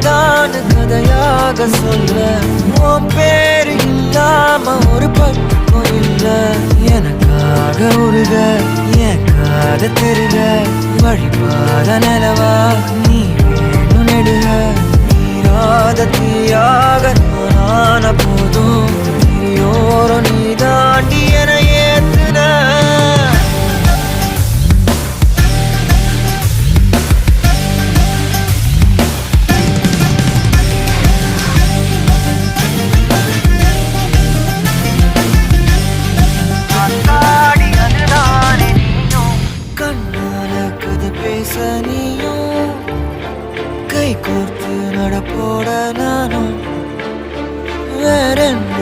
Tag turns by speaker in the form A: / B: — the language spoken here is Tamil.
A: இதுதான் கதையாக சொல்ல உன் பேரு இல்லாம ஒரு பக்கம் இல்ல எனக்காக உருக என் காத தெருக வழிபாத நிலவா நீ வேணும் நெடுக நீராத தீயாக நானான போதும் நீயோரம் நீ தாண்டி என ஏத்துன நீயும் கை கோர்த்து நடப்போட நானும் வேற என்ன